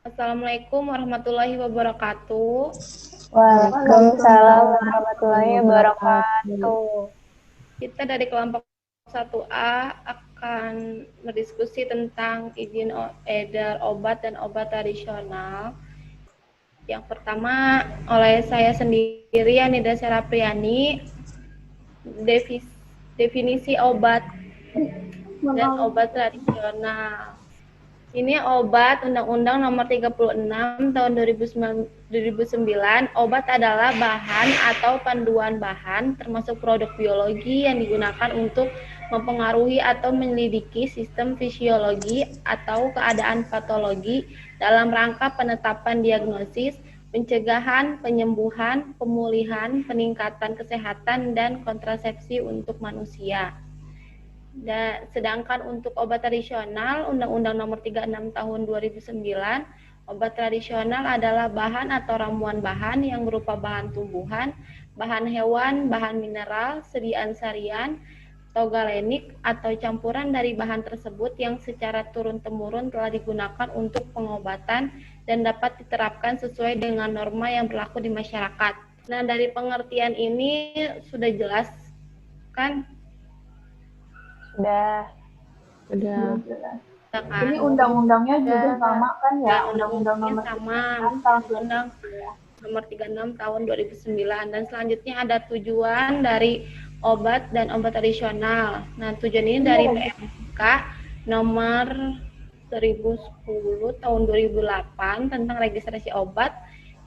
Assalamualaikum warahmatullahi wabarakatuh. Waalaikumsalam Waalaikumsalam warahmatullahi warahmatullahi wabarakatuh. wabarakatuh. Kita dari kelompok 1A akan berdiskusi tentang izin edar obat dan obat tradisional. Yang pertama oleh saya sendiri, Anida Serapriani, definisi obat dan obat tradisional. Ini obat Undang-Undang Nomor 36 Tahun 2009. Obat adalah bahan atau panduan bahan termasuk produk biologi yang digunakan untuk mempengaruhi atau menyelidiki sistem fisiologi atau keadaan patologi dalam rangka penetapan diagnosis, pencegahan, penyembuhan, pemulihan, peningkatan kesehatan, dan kontrasepsi untuk manusia. Sedangkan untuk obat tradisional, Undang-Undang Nomor 36 Tahun 2009, obat tradisional adalah bahan atau ramuan bahan yang berupa bahan tumbuhan, bahan hewan, bahan mineral, sediaan sarian, atau galenik, atau campuran dari bahan tersebut yang secara turun-temurun telah digunakan untuk pengobatan dan dapat diterapkan sesuai dengan norma yang berlaku di masyarakat. Nah, dari pengertian ini sudah jelas kan? Sudah. Ini undang-undangnya juga sama kan ya? Ya, Undang-undang undang-undangnya nomor sama, 36 tahun Undang 2009. Nomor 36 tahun 2009. Dan selanjutnya ada tujuan dari obat dan obat tradisional. Nah, tujuan ini dari PMK nomor 1010 tahun 2008 tentang registrasi obat.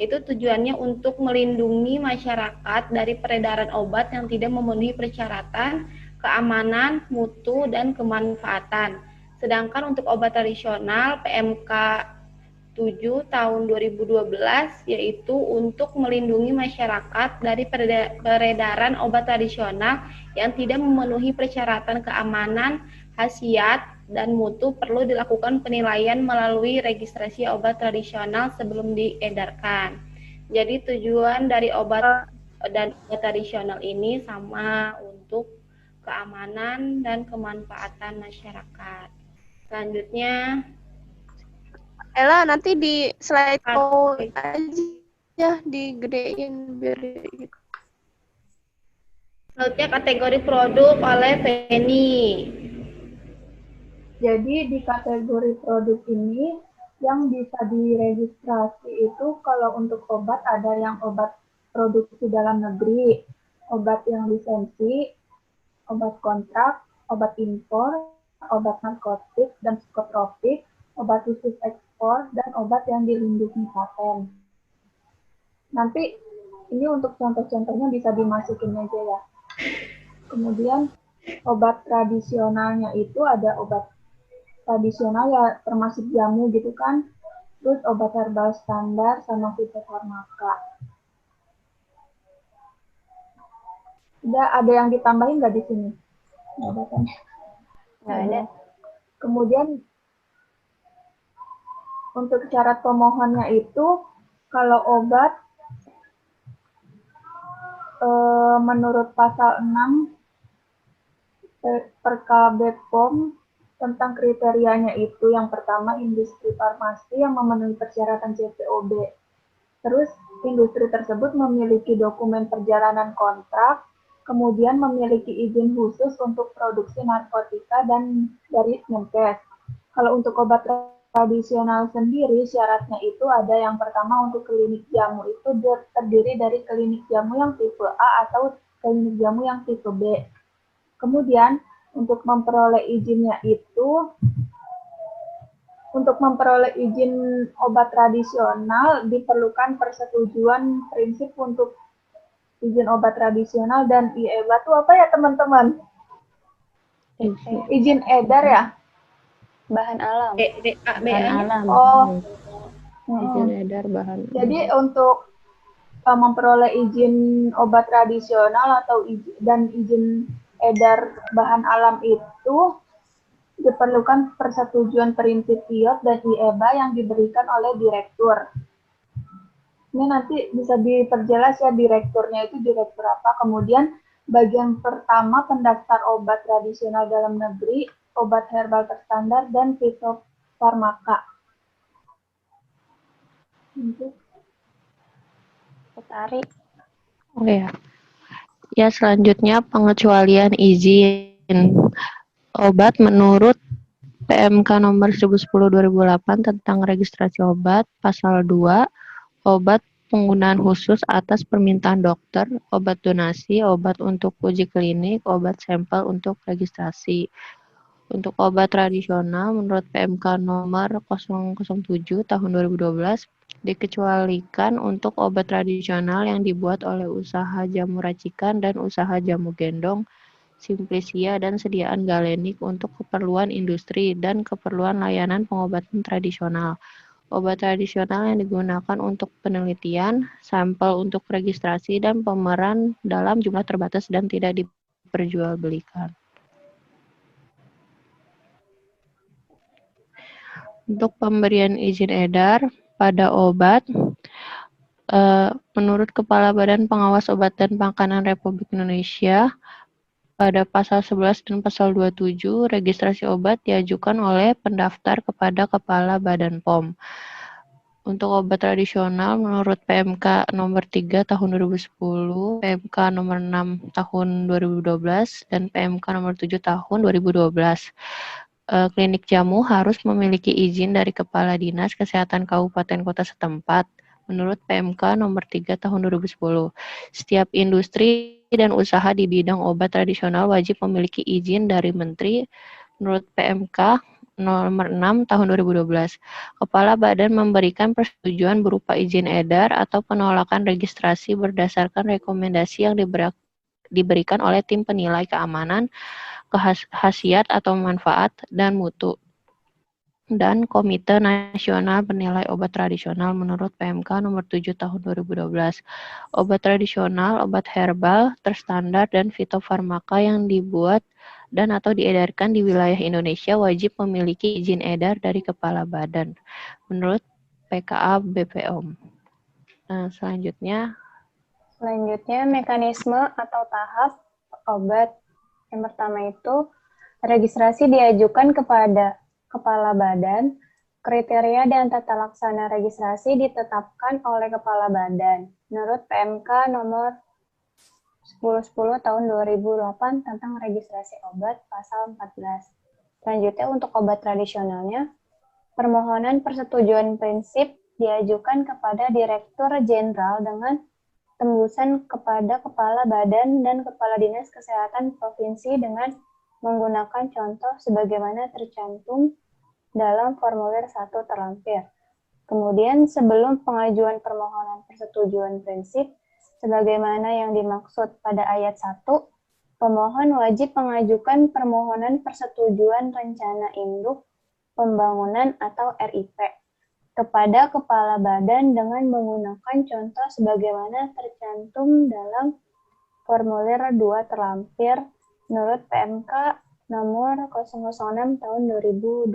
Itu tujuannya untuk melindungi masyarakat dari peredaran obat yang tidak memenuhi persyaratan, keamanan, mutu, dan kemanfaatan. Sedangkan untuk obat tradisional PMK 7 tahun 2012 yaitu untuk melindungi masyarakat dari peredaran obat tradisional yang tidak memenuhi persyaratan keamanan, khasiat, dan mutu. Perlu dilakukan penilaian melalui registrasi obat tradisional sebelum diedarkan. Jadi tujuan dari obat dan obat tradisional ini sama untuk keamanan dan kemanfaatan masyarakat. Selanjutnya Ella nanti di slide-nya aja digedein biar gitu. Selanjutnya kategori produk oleh Feni. Jadi di kategori produk ini yang bisa diregistrasi itu kalau untuk obat ada yang obat produksi dalam negeri, obat yang lisensi, obat kontrak, obat impor, obat narkotik dan psikotropik, obat khusus ekspor, dan obat yang dilindungi paten. Nanti ini untuk contoh-contohnya bisa dimasukin aja ya. Kemudian obat tradisionalnya itu ada obat tradisional ya termasuk jamu gitu kan. Terus obat herbal standar sama fitofarmaka. Udah ada yang ditambahin nggak di sini? Nggak ada. Kemudian untuk syarat pemohonnya itu kalau obat menurut pasal 6 Perka BPOM tentang kriterianya itu yang pertama industri farmasi yang memenuhi persyaratan CPOB. Terus industri tersebut memiliki dokumen perjalanan kontrak, kemudian memiliki izin khusus untuk produksi narkotika dan dari Menkes. Kalau untuk obat tradisional sendiri syaratnya itu ada yang pertama untuk klinik jamu itu terdiri dari klinik jamu yang tipe A atau klinik jamu yang tipe B. Kemudian untuk memperoleh izinnya itu untuk memperoleh izin obat tradisional diperlukan persetujuan prinsip untuk izin obat tradisional dan IEBA itu apa ya teman-teman? Izin edar ya? Bahan alam. Bahan alam. Oh. Izin edar bahan. Jadi untuk memperoleh izin obat tradisional atau dan izin edar bahan alam itu diperlukan persetujuan prinsip IOT dan IEBA yang diberikan oleh direktur. Ini nanti bisa diperjelas ya direkturnya itu direktur apa. Kemudian bagian pertama pendaftar obat tradisional dalam negeri, obat herbal terstandar, dan fitofarmaka. Untuk Utari. Oke ya. Ya, selanjutnya pengecualian izin obat menurut PMK nomor 1010/2008 tentang registrasi obat, pasal 2, obat penggunaan khusus atas permintaan dokter, obat donasi, obat untuk uji klinik, obat sampel untuk registrasi. Untuk obat tradisional, menurut PMK nomor 007 tahun 2012, dikecualikan untuk obat tradisional yang dibuat oleh usaha jamu racikan dan usaha jamu gendong, Simplisia, dan sediaan galenik untuk keperluan industri dan keperluan layanan pengobatan tradisional. Obat tradisional yang digunakan untuk penelitian, sampel untuk registrasi, dan pemeran dalam jumlah terbatas dan tidak diperjualbelikan. Untuk pemberian izin edar pada obat, menurut Kepala Badan Pengawas Obat dan Makanan Republik Indonesia, pada pasal 11 dan pasal 27, registrasi obat diajukan oleh pendaftar kepada Kepala Badan POM. Untuk obat tradisional, menurut PMK nomor 3 tahun 2010, PMK nomor 6 tahun 2012, dan PMK nomor 7 tahun 2012, klinik jamu harus memiliki izin dari Kepala Dinas Kesehatan Kabupaten Kota setempat. Menurut PMK nomor 3 tahun 2010, setiap industri dan usaha di bidang obat tradisional wajib memiliki izin dari Menteri. Menurut PMK nomor 6 tahun 2012, Kepala Badan memberikan persetujuan berupa izin edar atau penolakan registrasi berdasarkan rekomendasi yang diberikan oleh tim penilai keamanan, khasiat atau manfaat, dan mutu, dan Komite Nasional Penilai Obat Tradisional menurut PMK nomor 7 tahun 2012. Obat tradisional, obat herbal, terstandar, dan fitofarmaka yang dibuat dan atau diedarkan di wilayah Indonesia wajib memiliki izin edar dari Kepala Badan menurut PKA BPOM. Selanjutnya Mekanisme atau tahap obat. Yang pertama itu, registrasi diajukan kepada Kepala Badan. Kriteria dan tata laksana registrasi ditetapkan oleh Kepala Badan. Menurut PMK nomor 1010 tahun 2008 tentang registrasi obat pasal 14. Selanjutnya untuk obat tradisionalnya, permohonan persetujuan prinsip diajukan kepada Direktur Jenderal dengan tembusan kepada Kepala Badan dan Kepala Dinas Kesehatan Provinsi dengan menggunakan contoh sebagaimana tercantum dalam formulir 1 terlampir. Kemudian sebelum pengajuan permohonan persetujuan prinsip, sebagaimana yang dimaksud pada ayat 1, pemohon wajib mengajukan permohonan persetujuan rencana induk pembangunan atau RIP kepada Kepala Badan dengan menggunakan contoh sebagaimana tercantum dalam formulir 2 terlampir menurut PMK nomor 006 tahun 2012.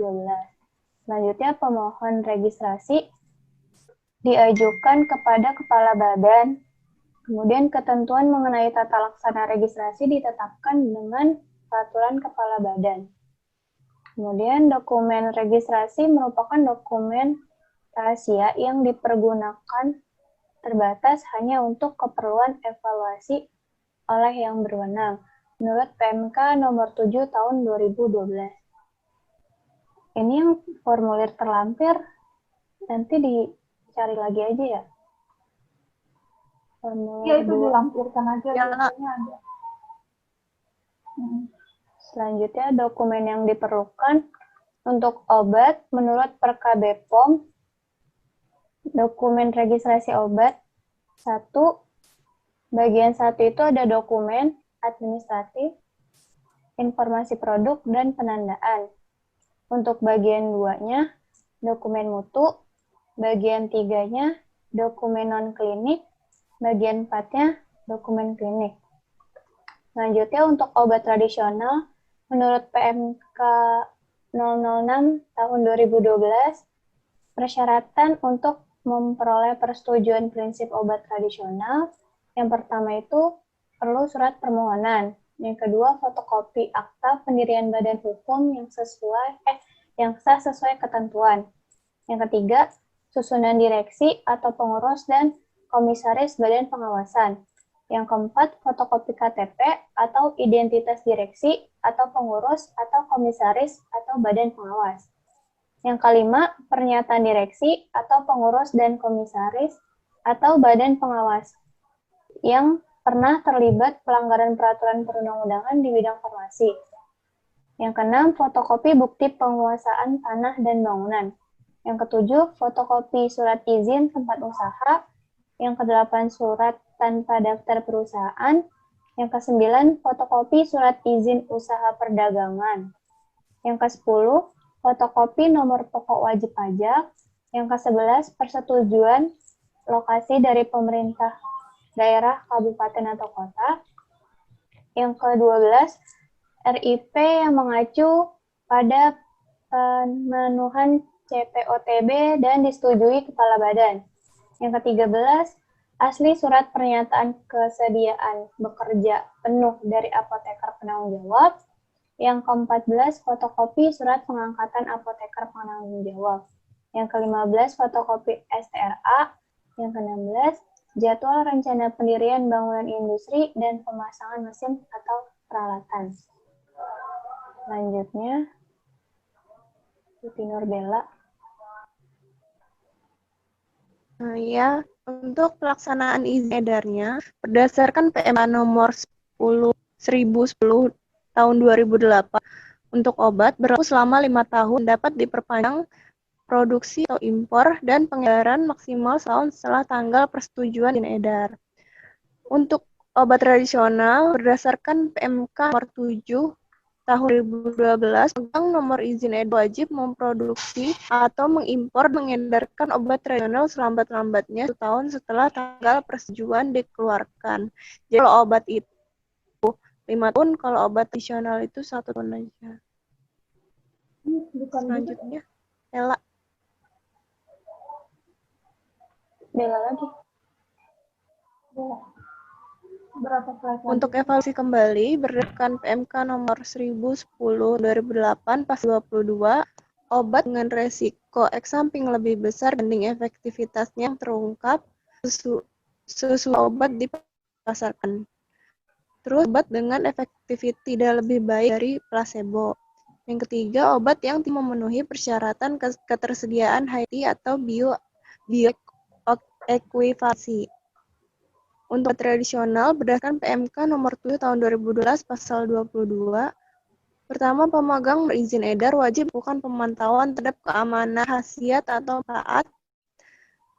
Selanjutnya, pemohon registrasi diajukan kepada Kepala Badan. Kemudian ketentuan mengenai tata laksana registrasi ditetapkan dengan peraturan Kepala Badan. Kemudian dokumen registrasi merupakan dokumen rahasia yang dipergunakan terbatas hanya untuk keperluan evaluasi oleh yang berwenang menurut PMK nomor 7 tahun 2012. Ini yang formulir terlampir nanti dicari lagi aja ya. Iya, itu dilampirkan aja Ya. biasanya ada. Selanjutnya dokumen yang diperlukan untuk obat menurut Perka BPOM. Dokumen registrasi obat 1, bagian 1 itu ada dokumen administratif, informasi produk, dan penandaan. Untuk bagian 2-nya, dokumen mutu, bagian 3-nya, dokumen non-klinik, bagian 4-nya, dokumen klinik. Selanjutnya untuk obat tradisional, menurut PMK 006 tahun 2012, persyaratan untuk memperoleh persetujuan prinsip obat tradisional, yang pertama itu perlu surat permohonan. Yang kedua, fotokopi akta pendirian badan hukum yang sah sesuai ketentuan. Yang ketiga, susunan direksi atau pengurus dan komisaris badan pengawasan. Yang keempat, fotokopi KTP atau identitas direksi atau pengurus atau komisaris atau badan pengawas. Yang kelima, pernyataan direksi atau pengurus dan komisaris atau badan pengawas yang pernah terlibat pelanggaran peraturan perundang-undangan di bidang farmasi. Yang keenam, fotokopi bukti penguasaan tanah dan bangunan. Yang ketujuh, fotokopi surat izin tempat usaha. Yang kedelapan, surat tanpa daftar perusahaan. Yang kesembilan, fotokopi surat izin usaha perdagangan. Yang ke-10, fotokopi nomor pokok wajib pajak. Yang ke-11, persetujuan lokasi dari pemerintah daerah, kabupaten, atau kota. Yang ke-12, RIP yang mengacu pada pemenuhan CPOTB dan disetujui Kepala Badan. Yang ke-13, asli surat pernyataan kesediaan bekerja penuh dari apoteker penanggung jawab. Yang ke-14, fotokopi surat pengangkatan apoteker penanggung jawab. Yang ke-15, fotokopi STRA. Yang ke-16, jadwal rencana pendirian bangunan industri dan pemasangan mesin atau peralatan. Selanjutnya, Tuti Nurbella. Ya, untuk pelaksanaan izin edarnya, berdasarkan PMK nomor 1010 tahun 2008, untuk obat berlaku selama 5 tahun, dapat diperpanjang produksi atau impor dan pengedaran maksimal setahun setelah tanggal persetujuan izin edar. Untuk obat tradisional berdasarkan PMK nomor 7 tahun 2012, pemegang nomor izin edar wajib memproduksi atau mengimpor mengedarkan obat tradisional selambat-lambatnya 1 tahun setelah tanggal persetujuan dikeluarkan. Jadi kalau obat itu 5 tahun, kalau obat tradisional itu 1 tahun aja. Selanjutnya, Ella. Bella lagi. Berapa kelas? Untuk evaluasi kembali, berdasarkan PMK nomor 1010/2008 pasal 22, obat dengan resiko efek samping lebih besar dibanding efektivitasnya yang terungkap sesuai obat dipasarkan. Terus, obat dengan efektivitas tidak lebih baik dari placebo. Yang ketiga, obat yang tidak memenuhi persyaratan ketersediaan HIT atau bioekuivalensi. Untuk tradisional, berdasarkan PMK nomor 7 tahun 2012 pasal 22, pertama, pemegang izin edar wajib melakukan pemantauan terhadap keamanan, khasiat atau manfaat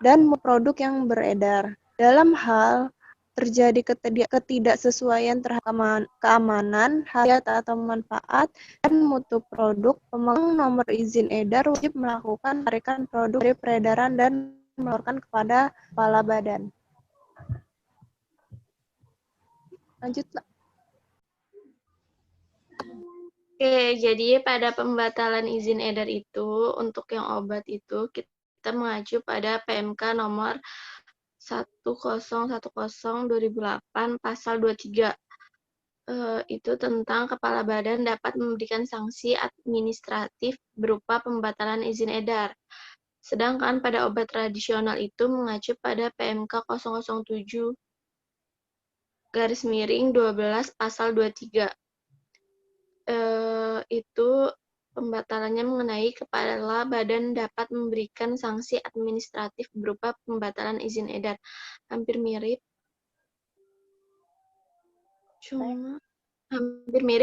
dan produk yang beredar. Dalam hal terjadi ketidaksesuaian terhadap keamanan, khasiat atau manfaat, dan mutu produk, pemegang nomor izin edar wajib melakukan penarikan produk dari peredaran dan melaporkan kepada Kepala Badan. Lanjutlah. Oke, jadi pada pembatalan izin edar itu, untuk yang obat itu, kita mengacu pada PMK nomor 1010/2008 pasal 23. Itu tentang Kepala Badan dapat memberikan sanksi administratif berupa pembatalan izin edar. Sedangkan pada obat tradisional itu mengacu pada PMK 007/12 pasal 23. Itu pembatalannya mengenai Kepala Badan dapat memberikan sanksi administratif berupa pembatalan izin edar. Hampir mirip,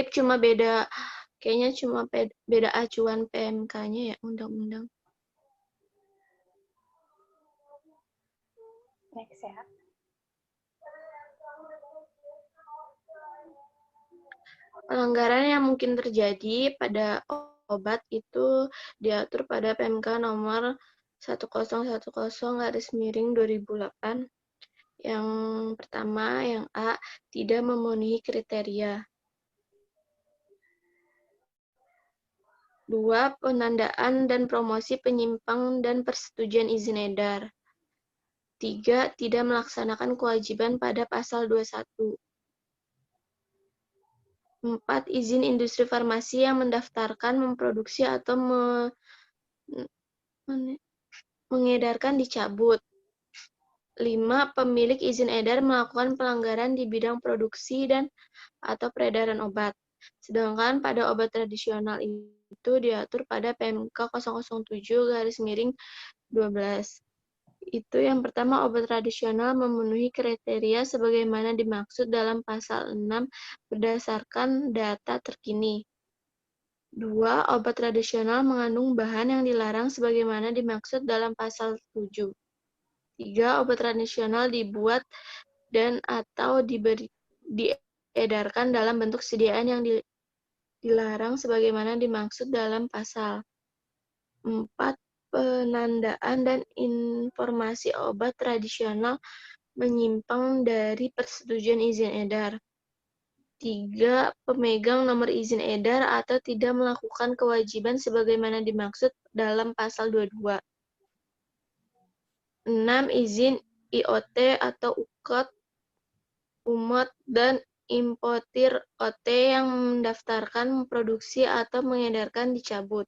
cuma beda, kayaknya cuma beda acuan PMK-nya ya, undang-undang. Next ya. Pelanggaran yang mungkin terjadi pada obat itu diatur pada PMK nomor 1010/2008. Yang pertama, yang A, tidak memenuhi kriteria. 2, penandaan dan promosi penyimpang dan persetujuan izin edar. 3, tidak melaksanakan kewajiban pada pasal 21. 4, izin industri farmasi yang mendaftarkan, memproduksi, atau mengedarkan dicabut. 5. Pemilik izin edar melakukan pelanggaran di bidang produksi dan atau peredaran obat. Sedangkan pada obat tradisional itu diatur pada PMK 007/12. Itu yang pertama, obat tradisional memenuhi kriteria sebagaimana dimaksud dalam pasal 6 berdasarkan data terkini. 2. Obat tradisional mengandung bahan yang dilarang sebagaimana dimaksud dalam pasal 7. 3. Obat tradisional dibuat dan atau diedarkan dalam bentuk sediaan yang dilarang sebagaimana dimaksud dalam pasal 4. Penandaan dan informasi obat tradisional menyimpang dari persetujuan izin edar. 3. Pemegang nomor izin edar atau tidak melakukan kewajiban sebagaimana dimaksud dalam pasal 22. 6. Izin IoT atau UMOT dan importir OT yang mendaftarkan, memproduksi, atau mengedarkan dicabut.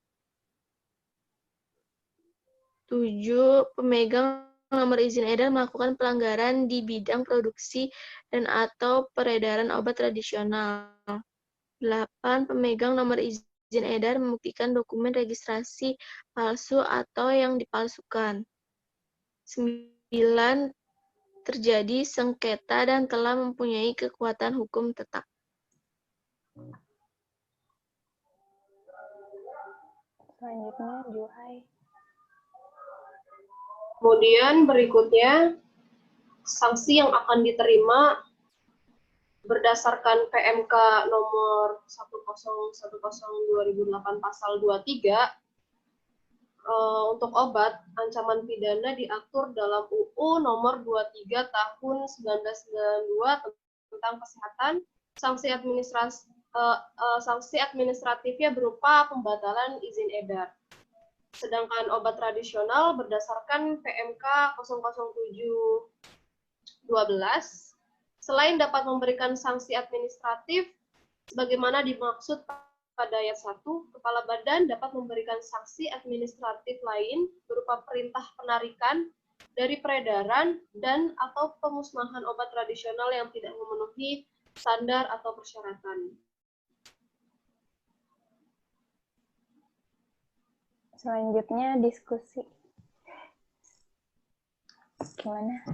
7. Pemegang nomor izin edar melakukan pelanggaran di bidang produksi dan atau peredaran obat tradisional. 8. Pemegang nomor izin edar membuktikan dokumen registrasi palsu atau yang dipalsukan. 9. Terjadi sengketa dan telah mempunyai kekuatan hukum tetap. Selanjutnya, Juhai. Kemudian berikutnya, sanksi yang akan diterima berdasarkan PMK nomor 1010/2008 pasal 23, untuk obat, ancaman pidana diatur dalam UU nomor 23 tahun 1992 tentang kesehatan. Sanksi administratifnya berupa pembatalan izin edar. Sedangkan obat tradisional berdasarkan PMK 007/12, selain dapat memberikan sanksi administratif sebagaimana dimaksud pada ayat 1, Kepala Badan dapat memberikan sanksi administratif lain berupa perintah penarikan dari peredaran dan atau pemusnahan obat tradisional yang tidak memenuhi standar atau persyaratan. Selanjutnya diskusi. Gimana?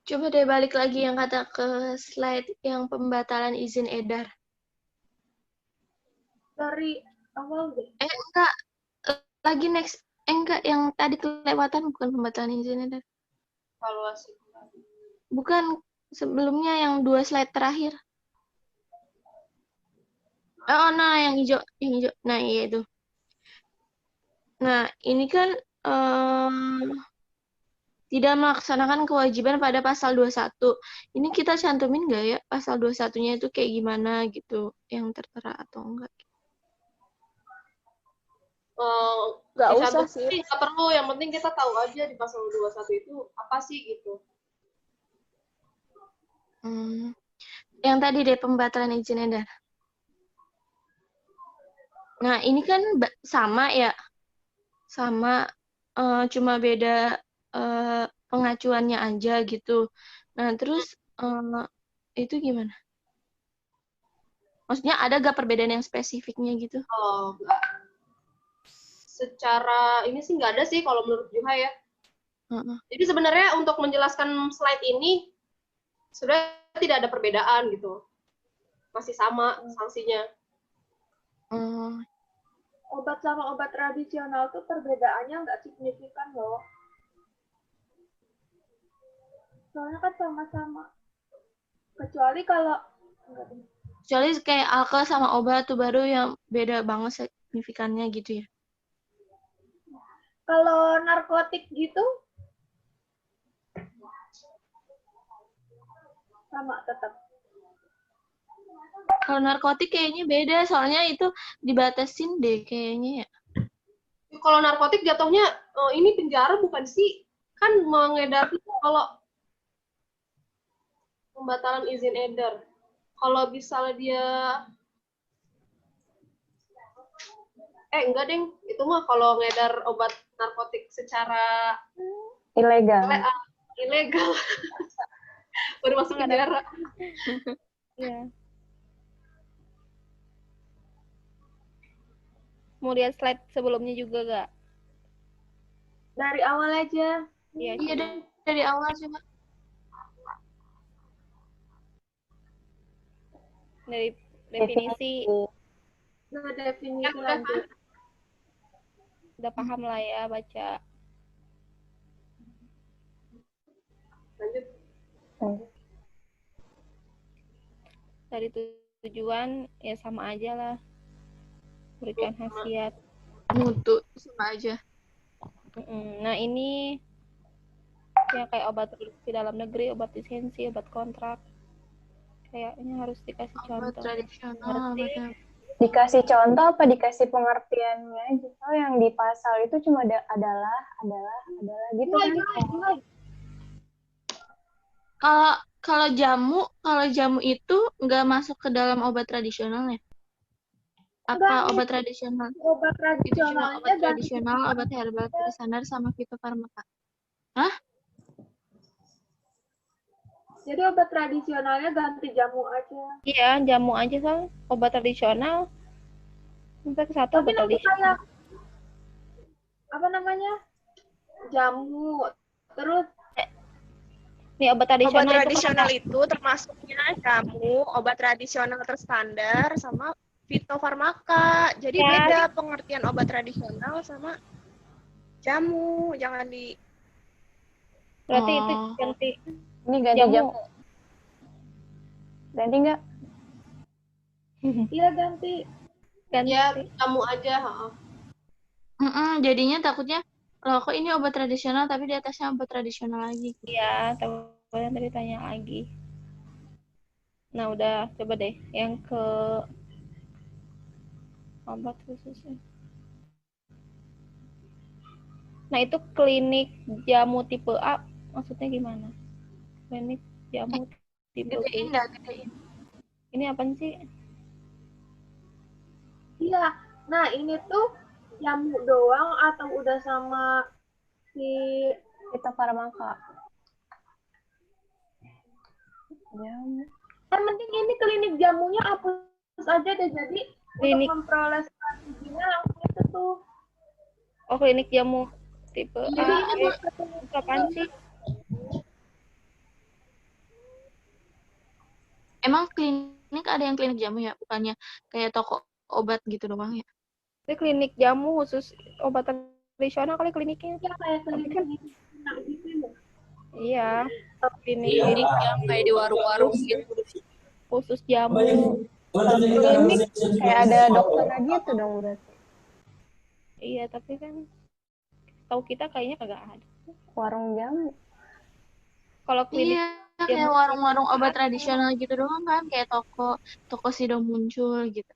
Coba deh balik lagi yang kata ke slide yang pembatalan izin edar. Dari awal deh. Enggak. Lagi next. Enggak, yang tadi kelewatan bukan pembatalan izin edar. Evaluasi. Bukan, sebelumnya yang 2 slide terakhir. Oh, nah yang hijau. Nah, iya itu. Nah, ini kan tidak melaksanakan kewajiban pada pasal 21. Ini kita cantumin nggak ya pasal 21-nya itu kayak gimana gitu, yang tertera atau enggak? Nggak usah sih. Nggak perlu, yang penting kita tahu aja di pasal 21 itu apa sih gitu. Yang tadi deh pembatalan izin edar. Nah, ini kan sama ya. Sama, cuma beda pengacuannya aja gitu. Nah, terus itu gimana? Maksudnya ada gak perbedaan yang spesifiknya gitu? Oh, enggak. Secara ini sih nggak ada sih kalau menurut Juha ya. Jadi sebenarnya untuk menjelaskan slide ini sebenarnya tidak ada perbedaan gitu. Masih sama sanksinya. Obat sama obat tradisional tuh perbedaannya nggak signifikan loh. Soalnya kan sama-sama. Kecuali kayak alkohol sama obat tuh baru yang beda banget signifikannya gitu ya. kalau narkotik gitu sama tetap. Kalau narkotik kayaknya beda, soalnya itu dibatasin deh kayaknya ya. Kalau narkotik jatuhnya ini penjara bukan sih? Kan mengedar itu kalau pembatalan izin edar. Kalau misalnya dia Enggak deng, itu mah kalau ngedar obat narkotik secara Ilegal. ilegal baru masuk penjara. Iya. Mau lihat slide sebelumnya juga gak? Dari awal aja. Iya, Iya coba. dari awal coba. Dari definisi Nah, definisi Kan udah lanjut. udah paham lah ya baca. lanjut. Dari tujuan ya sama aja lah. Berikan khasiat. Mutu sama aja. Nah, ini ya kayak obat produksi dalam negeri, obat lisensi, obat kontrak. Kayaknya harus dikasih Obat contoh. tradisional, obat Dikasih contoh apa dikasih pengertiannya aja? Oh, yang di pasal itu cuma adalah gitu kan? Kalau jamu itu nggak masuk ke dalam obat tradisional ya? Apa obat tradisional? Obat Itu cuma tradisionalnya obat ganti tradisional, obat herbal, standar sama fitofarmaka. Hah? Jadi obat tradisionalnya ganti jamu aja. Iya, jamu aja kan obat tradisional. Sampai ke satu Tapi obat nanti tradisional. kayak apa namanya? Jamu. Terus Nih obat tradisional, Obat tradisional itu itu termasuknya jamu, obat tradisional terstandar, sama fitofarmaka. Jadi Ya. beda pengertian obat tradisional sama jamu. Jangan di berarti itu Oh. ganti Ini ganti jamu. jamu. Ganti nggak? iya ganti. Ganti. Ya, jamu aja. Jadinya takutnya, loh kok ini obat tradisional tapi di atasnya obat tradisional lagi. Iya, takutnya tadi tanya lagi. Nah, udah coba deh yang ke obat khususnya. Nah, itu klinik jamu tipe A maksudnya gimana? Klinik jamu tipe B. Gedein dah, gedein. Ini apaan sih? Iya. Nah, ini tuh jamu doang atau udah sama si Fitofarmaka. Jamu. yang penting ini klinik jamunya hapus aja deh. Jadi Klinik. untuk memperoleh strateginya langsung itu tuh. Oh, klinik jamu tipe A. Jadi ini Itu apaan sih? Emang klinik ada yang klinik jamu ya? Bukannya kayak toko obat gitu doang ya? Itu klinik jamu khusus obat tradisional kali kliniknya. ya kayak klinik kan- gitu ya. Iya, klinik yang kayak di warung-warung gitu. khusus jamu. Klinik kayak ada dokternya gitu dong berarti. Iya, tapi kan tahu kita kayaknya kagak ada. Warung jamu. Kalau klinik Iya, kayak warung-warung obat tradisional gitu doang kan, kayak toko Sido muncul gitu.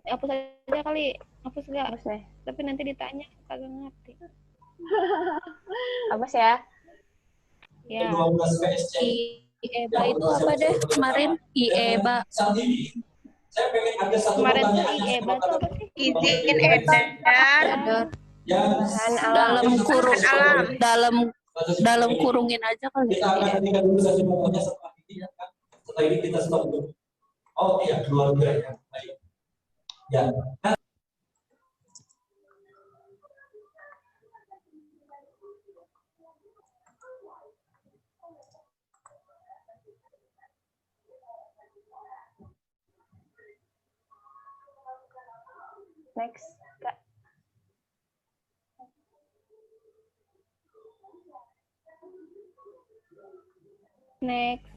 hapus aja kali, hapus enggak? Hapus deh. Tapi nanti ditanya kagak ngerti. Hapus ya. Ya, IEBA itu apa deh kemarin? IEBA. kemarin tuh IEBA tuh apa sih? Izin edar Dalam kurung dalam kurungin aja kali. Kita akan hentikan dulu sesi pokoknya setelah ini kita stop dulu. Oh iya, keluarga ya. Baik. Ya. Next. Kak. Next.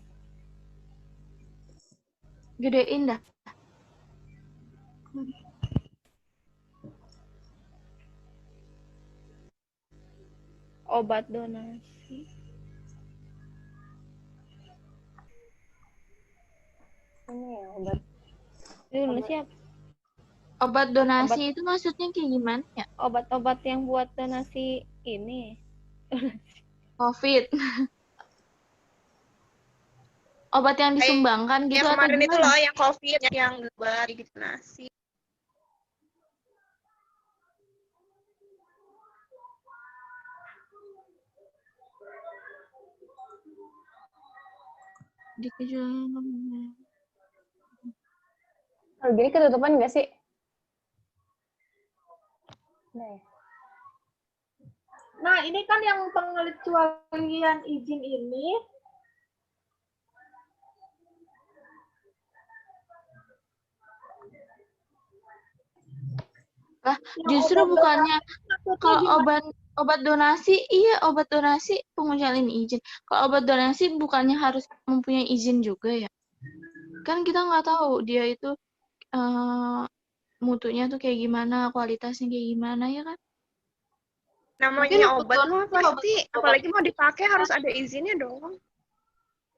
Gedein dah. Obat donasi. Ini ya obat. Ini donasi apa? Obat donasi itu maksudnya kayak gimana ya? Obat-obat yang buat donasi ini. COVID. Obat yang disumbangkan gitu Yang atau kemarin itu gimana? loh, yang COVID, yang buat donasi. di kejadian. Kalau gini ketutupan nggak sih? Nah, ya. Nah, ini kan yang pengecualian izin ini Lah, yang justru obat bukannya donasi maksudnya kalau gimana? obat donasi, iya obat donasi pengecualian izin. Kalau obat donasi bukannya harus mempunyai izin juga ya? Kan kita nggak tahu dia itu mutunya tuh kayak gimana, kualitasnya kayak gimana ya kan? Mungkin Namanya obat donasi mah obat, pasti, obat apalagi mau dipakai harus ada izinnya dong.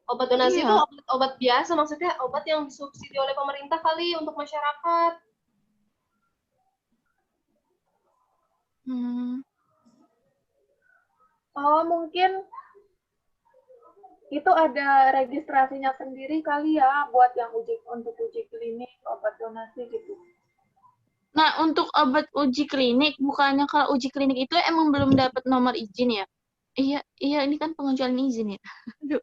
obat donasi itu Iya. obat biasa, maksudnya obat yang disubsidi oleh pemerintah kali untuk masyarakat. Oh, mungkin itu ada registrasinya sendiri kali ya buat yang untuk uji klinik obat donasi gitu. Nah, untuk obat uji klinik, bukannya kalau uji klinik itu emang belum dapat nomor izin ya? Iya, ini kan pengecualian izin ya. Aduh.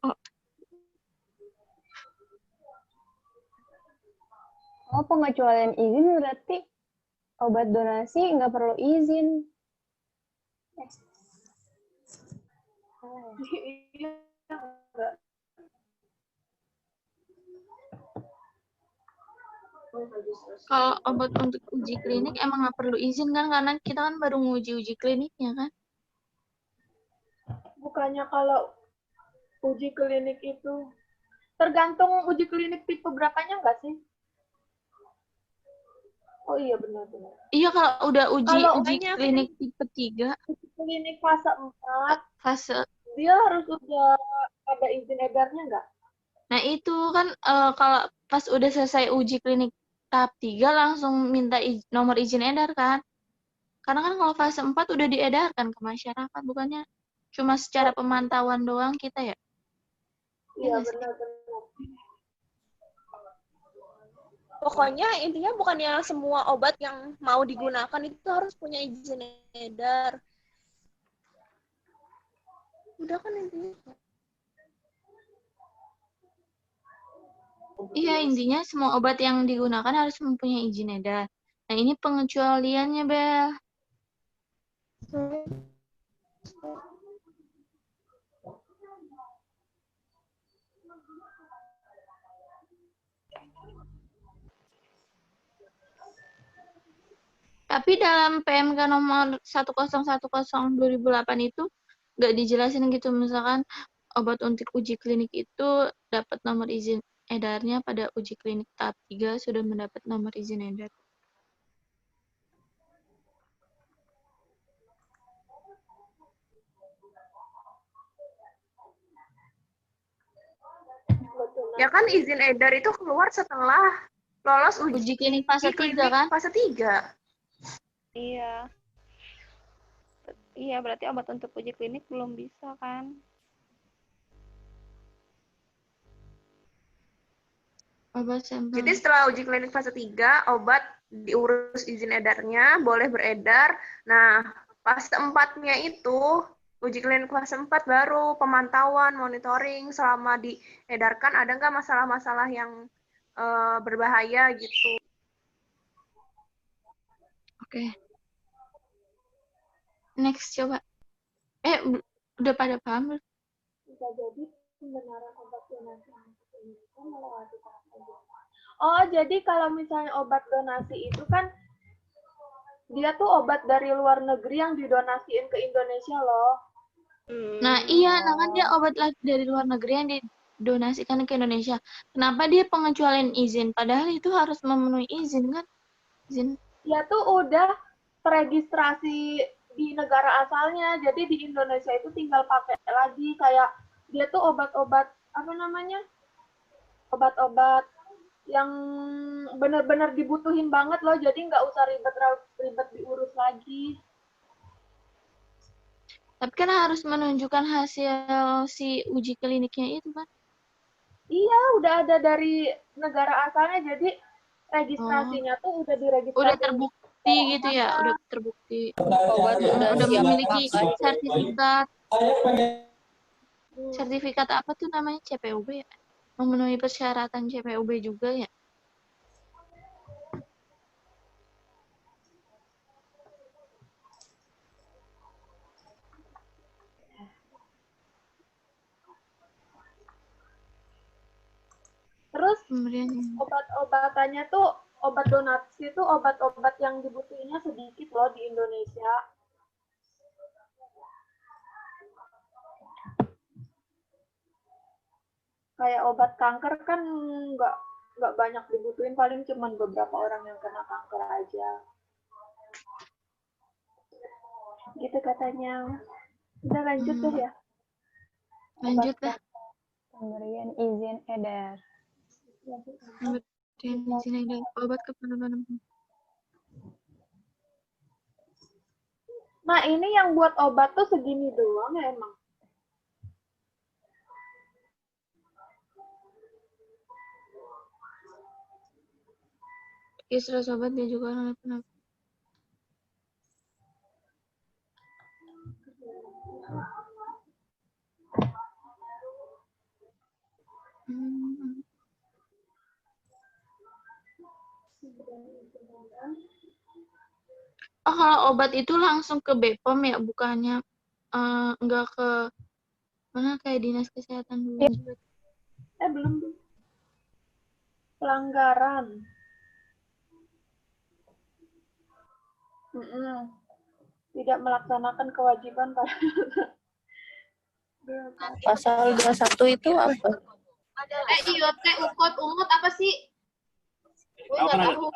Oh, pengecualian izin berarti obat donasi nggak perlu izin. Kalau obat untuk uji klinik emang nggak perlu izin kan, karena kita kan baru nguji uji kliniknya kan. Bukannya kalau uji klinik itu tergantung uji klinik tipe berapanya nggak sih? Oh iya benar-benar. Iya, kalau udah uji Kayaknya klinik tipe 3, Uji klinik fase 4, fase. dia harus udah ada izin edarnya nggak? Nah, itu kan kalau pas udah selesai uji klinik tahap 3 langsung minta nomor izin edar kan. Karena kan kalau fase 4 udah diedarkan ke masyarakat, bukannya cuma secara pemantauan doang kita ya? Iya benar-benar. pokoknya intinya bukannya semua obat yang mau digunakan itu harus punya izin edar. Udah kan intinya. Iya, intinya semua obat yang digunakan harus mempunyai izin edar. Nah, ini pengecualiannya, Bel. Tapi dalam PMK nomor 1010/2008 itu nggak dijelasin gitu, misalkan obat untuk uji klinik itu dapat nomor izin edarnya pada uji klinik tahap 3 sudah mendapat nomor izin edar. Ya kan izin edar itu keluar setelah lolos Uji klinik fase 3 kan? Fase 3. Iya. Iya, berarti obat untuk uji klinik belum bisa kan? Obat sampel. Jadi setelah uji klinik fase 3, obat diurus izin edarnya, boleh beredar. Nah, fase 4-nya itu, uji klinik fase 4 baru pemantauan, monitoring selama diedarkan ada nggak masalah-masalah yang berbahaya gitu. Oke. Next, coba. Udah pada paham belum? Bisa jadi pembenaran obat donasi itu melewati tahap pembuatan. Oh, jadi kalau misalnya obat donasi itu kan dia tuh obat dari luar negeri yang didonasiin ke Indonesia loh. Nah, iya, nah kan dia obat dari luar negeri yang didonasikan ke Indonesia. Kenapa dia pengecualian izin? Padahal itu harus memenuhi izin kan? Izin. Dia tuh udah teregistrasi di negara asalnya, jadi di Indonesia itu tinggal pakai lagi kayak dia tuh obat-obat apa namanya, obat-obat yang benar-benar dibutuhin banget loh, jadi nggak usah ribet diurus lagi. Tapi kan harus menunjukkan hasil si uji kliniknya itu kan? Iya, udah ada dari negara asalnya, jadi registrasinya tuh udah diregistrasi. Udah terbukti gitu ya, udah terbukti. Obat udah memiliki sertifikat. Sertifikat apa tuh namanya? CPOB ya? memenuhi persyaratan CPUB juga ya? Terus Pemberian obat-obatannya tuh obat donasi itu obat-obat yang dibutuhinnya sedikit loh di Indonesia. Kayak obat kanker kan nggak banyak dibutuhin, paling cuman beberapa orang yang kena kanker aja. Gitu katanya. Udah lanjut deh ya. Lanjut dah. Pemberian izin edar. Pemberian izin edar obat kepada badan POM. Nah, ini yang buat obat tuh segini doang ya emang. Kisra sobat diajukan oleh penaftar. Oh, kalau obat itu langsung ke BPOM ya, bukannya enggak ke mana kayak dinas kesehatan dulu juga. Belum. Pelanggaran. Tidak melaksanakan kewajiban pada Pasal 21 itu apa? IOT, UKOT, UMUT apa sih? Gue nggak tahu.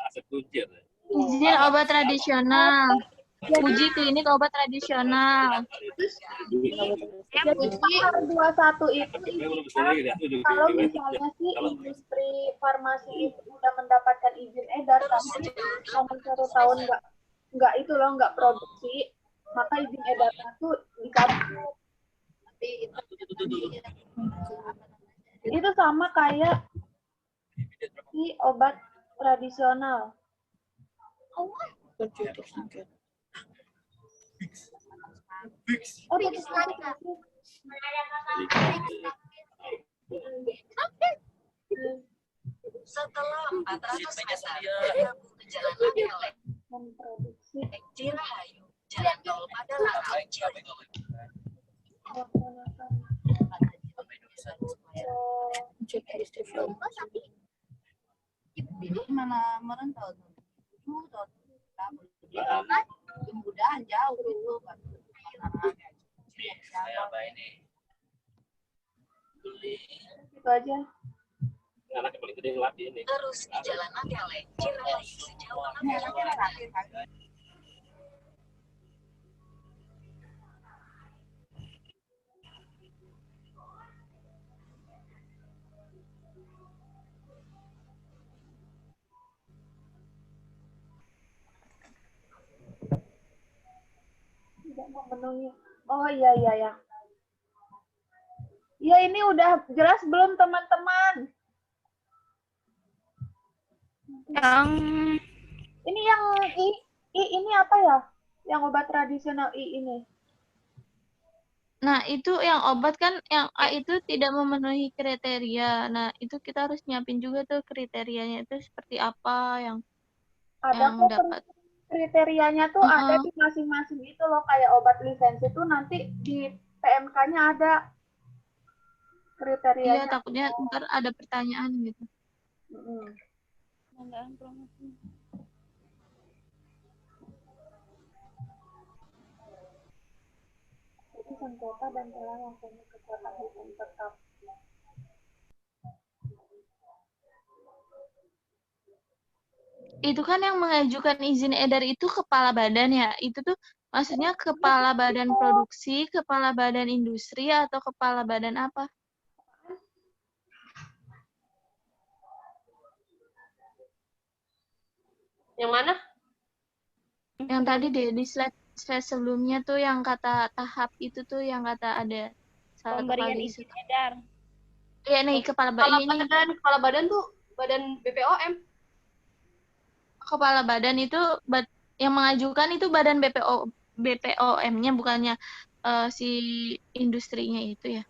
Izin obat tradisional. Uji klinik obat tradisional. Pasal 21 itu kalau misalnya sih industri farmasi itu udah mendapatkan izin edar tapi selama 1 tahun nggak itu loh, nggak produksi, maka izin edarnya tuh dicabut. Itu sama kayak si obat tradisional. Setelah 400 meter, menempuh perjalanan elek. Memproduksi Rahayu, Jalan Tol Padalarang, Cirebon. Ini mana merantau tuh? Kemudahan jauh itu kan. itu aja. Terus di Jalan Andeleng, Cirawas sejauh 6 km. Tidak memenuhi. Oh iya. Ya ini udah jelas belum teman-teman? Ini yang ini apa ya? Yang obat tradisional ini. Nah, itu yang obat kan yang A itu tidak memenuhi kriteria. Nah, itu kita harus nyiapin juga tuh kriterianya itu seperti apa yang dapat. Kriterianya tuh ada di masing-masing itu loh, kayak obat lisensi tuh nanti di PMK-nya ada kriterianya. Iya, takutnya ntar ada pertanyaan gitu. Jadi sengketa dan telah mempunyai kekuatan hukum tetap. Itu kan yang mengajukan izin edar itu kepala badan ya. Itu tuh maksudnya kepala badan produksi, kepala badan industri, atau kepala badan apa? Yang mana? Yang tadi deh di slide sebelumnya tuh yang kata tahap itu tuh yang kata ada pemberian izin edar. Iya nih kepala badan tuh badan BPOM. Kepala badan itu yang mengajukan itu badan BPOM-nya, bukannya si industrinya itu ya?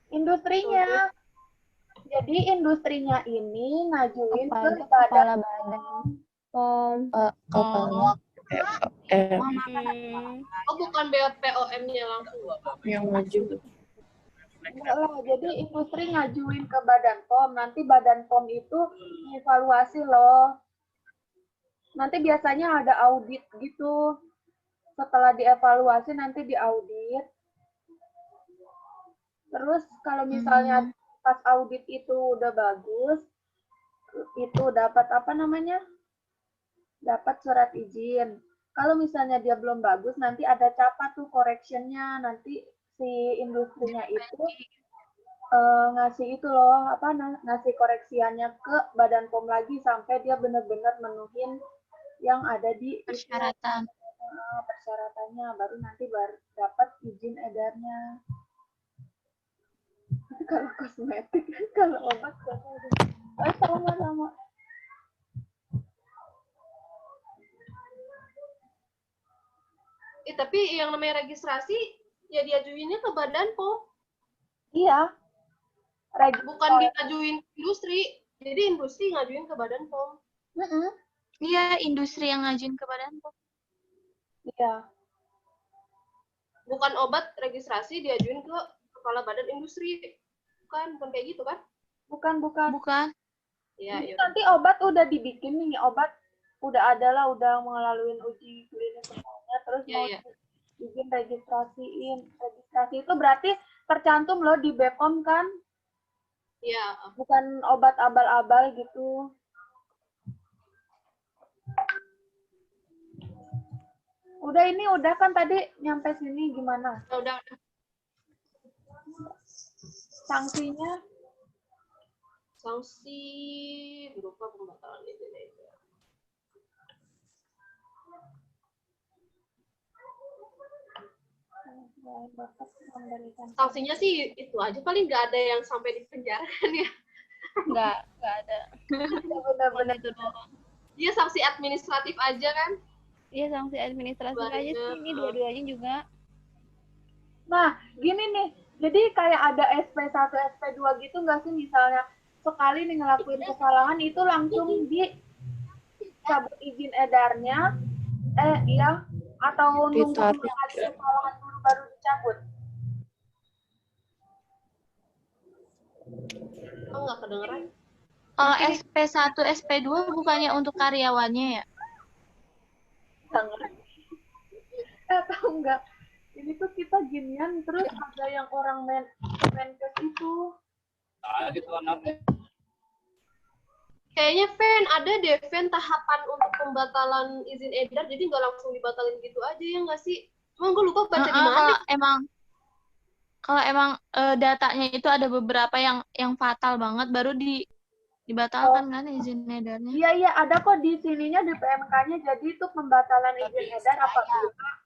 Industrinya. Jadi industrinya ini ngajuin ke Kepada badan kepala badan POM. Kepala Oh, bukan BPOM-nya langsung. yang maju. enggak lah. Jadi industri ngajuin ke badan POM. Nanti badan POM itu evaluasi loh. Nanti biasanya ada audit gitu. Setelah dievaluasi nanti diaudit. Terus kalau misalnya pas audit itu udah bagus, itu dapat apa namanya? Dapat surat izin. Kalau misalnya dia belum bagus, nanti ada CAPA tuh correction-nya. Nanti si industrinya itu ngasih itu loh, apa ngasih koreksiannya ke Badan POM lagi sampai dia benar-benar menuhin yang ada di Persyaratan. persyaratannya, baru nanti dapat izin edarnya. Kalau kosmetik, kalau obat sama-sama. Tapi yang namanya registrasi ya diajuinnya ke Badan POM. Iya. Bukan diajuin ke industri. Jadi industri ngajuin ke Badan POM. Iya, industri yang ngajuin ke Badan POM. Iya. Bukan obat registrasi diajuin ke Kepala Badan Industri. Bukan kayak gitu kan? Bukan. Ya, Nanti obat udah dibikin nih, obat udah ada lah, udah melalui uji klinis semuanya, terus mau izin registrasiin. Registrasi itu berarti tercantum loh di BPOM kan? Iya. Bukan obat abal-abal gitu. Udah kan tadi nyampe sini gimana? Udah. Sanksinya? Sanksi berupa pembatalan izin edar. Sanksinya sih itu aja, paling nggak ada yang sampai di penjara kan ya? Nggak ada. Benar-benar itu doang. Dia sanksi administratif aja kan? Iya, sanksi administratif aja sih. Ini dua-duanya juga. Nah, gini nih. Jadi kayak ada SP1, SP2 gitu nggak sih? Misalnya sekali nih ngelakuin kesalahan itu langsung dicabut izin edarnya. Iya. Atau nunggu kesalahan dulu baru dicabut. Oh, nggak kedengeran. Kalau SP1, SP2 bukannya untuk karyawannya ya? Tahu nggak? Ini tuh kita ginian, terus ada yang orang Menkes itu. Kayaknya ada deh tahapan untuk pembatalan izin edar, jadi nggak langsung dibatalin gitu aja ya nggak sih? Cuma gue lupa baca di mana. Kalau emang datanya itu ada beberapa yang fatal banget, baru dibatalkan kan izin edarnya. Iya, ada kok di sininya di PMK-nya. Jadi itu pembatalan izin edar apabila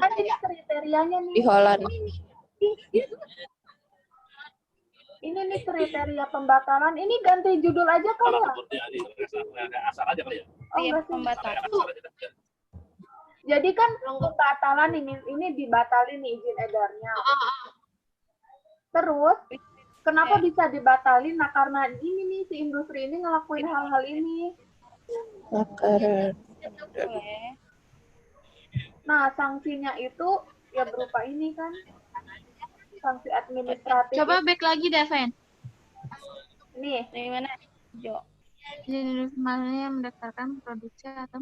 tadi kriterianya nih. Di Holland. Ini nih kriteria pembatalan. Ini ganti judul aja kali ya? Asal aja kali ya? Oh, enggak sih. Jadi kan pembatalan ini dibatalin nih izin edarnya. Terus kenapa bisa dibatalin? Nah, karena ini nih si industri ini ngelakuin hal-hal ini. Nah, sanksinya itu ya berupa ini kan. Sanksi administratif. Coba back lagi, Deven. Nih, dari mana? Jo. Izin industri yang mendaftarkan produksi atau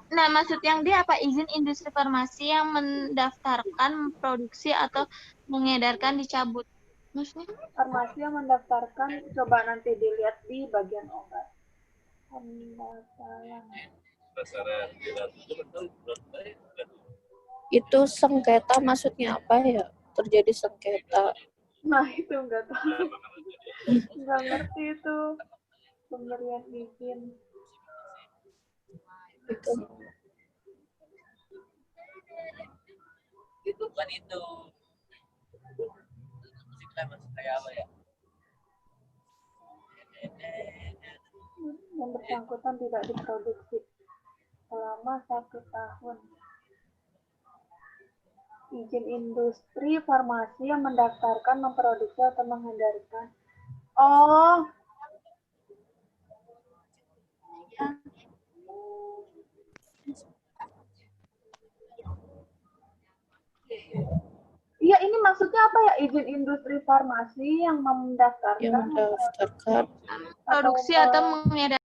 Nah, maksud yang dia apa? Izin industri farmasi yang mendaftarkan produksi atau mengedarkan dicabut. Maksudnya? Farmasi yang mendaftarkan, coba nanti dilihat di bagian obat. Pembatalan. Itu sengketa maksudnya apa ya? Terjadi sengketa. Nah, itu enggak tahu. Enggak ngerti itu. Pemberian izin. Itu bukan itu. Kayak apa ya? Yang bersangkutan tidak diproduksi selama 1 tahun. Izin industri farmasi yang mendaftarkan, memproduksi, atau mengedarkan. Oh. Iya, ini maksudnya apa ya? Izin industri farmasi yang mendaftarkan, Yang mendaftarkan Produksi atau mengedar